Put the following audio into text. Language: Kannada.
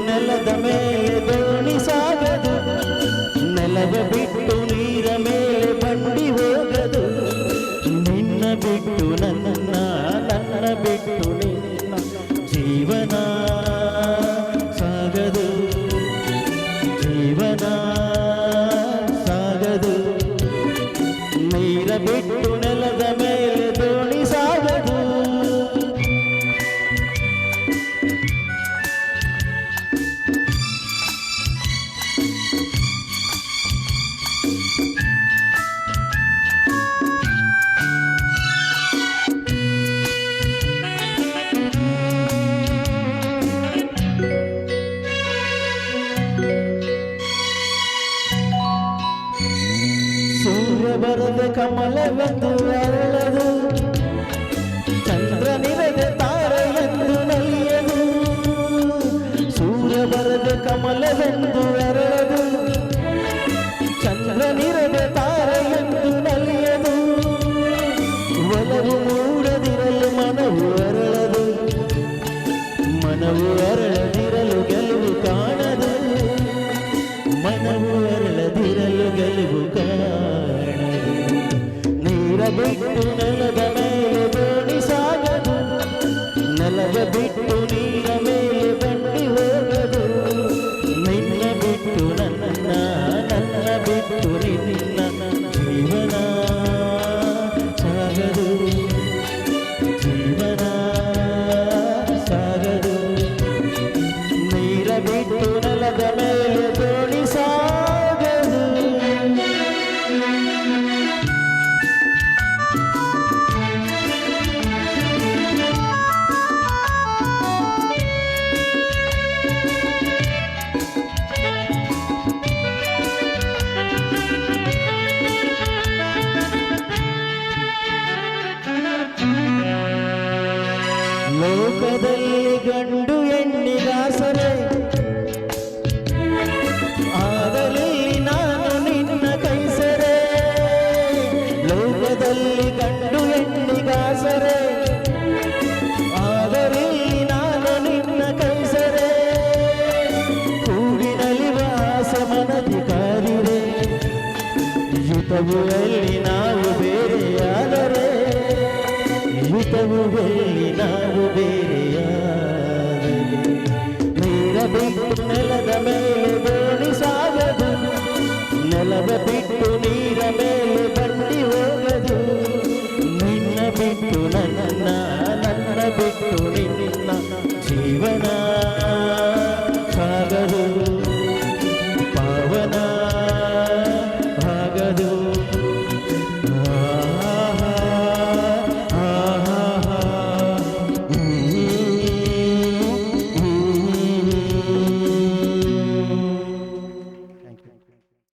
ನೆಲದ ಮೇಲೆ ದೋಣಿ ಸಾಗದು, ನೆಲವ ಬಿಟ್ಟು ನೀರ ಮೇಲೆ ಬಂಡಿ ಹೋಗದು. ನಿನ್ನ ಬಿಟ್ಟು ನನ್ನ, ನನ್ನ ಬಿಟ್ಟು ನಿನ್ನ ಜೀವನ ಸಾಗದು, ಜೀವನ ಸಾಗದು. ನೀರ ಬಿಟ್ಟು ನೆಲದ ಮೇಲೆ ದೋಣಿ ಸಾಗದು. ಸೂರ್ಯ ಬರದ ಕಮಲವೆಂದು ಅರಳದು, ಚಂದ್ರನಿರದ ತಾರೆಯೆಂದು ನಲಿಯದು. ಸೂರ್ಯ ಬರದ ಕಮಲವೆಂದು ಅರಳದು, ಚಂದ್ರನಿರದ ತಾರೆಯೆಂದು ನಲಿಯದು. ಒಲವು ಮೂಡದಿರಲು ಮನವು ಅರಳದು, ಮನವು ಅರಳದಿರಲು ಗೆಲುವು ಕಾಣದು. ಮನವು ಅರಳದಿರಲು ಗೆಲುವು ಕಾಣದು. ನೀರ ಬಿಟ್ಟು ನೆಲದ ಮೇಲೆ ದೋಣಿ ಸಾಗದು, ನೆಲದ ಬಿಟ್ಟು ನೀರ ಮೇಲೆ ಬಂಡಿ ಹೋಗದು. ನಿನ್ನ ಬಿಟ್ಟು ನನ್ನ, ನನ್ನ ಬಿಟ್ಟು ನಿನ್ನ ಜೀವನ ಸಾಗದು, ಜೀವನ ಸಾಗದು. ನೀರ ಬಿಟ್ಟು ನೆಲದ ಮೇಲೆ ದೋಣಿ ಸಾಗದು. ಲೋಕದಲ್ಲಿ ಗಂಡು ಹೆಣ್ಣಿಗಾಸರೆ, ಆಗಲಿ ನಾನು ನಿನ್ನ ಕೈಸರೆ. ಲೋಕದಲ್ಲಿ ಗಂಡು ಹೆಣ್ಣಿಗಾಸರೆ, ಆಗಲಿ ನಾನು ನಿನ್ನ ಕೈಸರೆ. ಕೂಡಿನಲಿವ ಆಸೆ ಮನದಿ ಕಾದಿರೆ, ಯುತವು ಎಲ್ಲಿ ನಾವು ಬೇರೆಯಾದರೆ, ಯುತವು ಎಲ್ಲಿ ನಾವು ಬೇರೆಯಾದರೆ. ನೀರ ಬಿಟ್ಟು ನೆಲದ ಮೇಲೆ ದೋಣಿ ಸಾಗದು, ನೆಲವ ಬಿಟ್ಟು ನೀರ ಮೇಲೆ ಬಂಡಿ ಹೋಗದು. ನಿನ್ನ ಬಿಟ್ಟು ನನ್ನ, ನನ್ನ ಬಿಟ್ಟು ನಿನ್ನ ಜೀವನ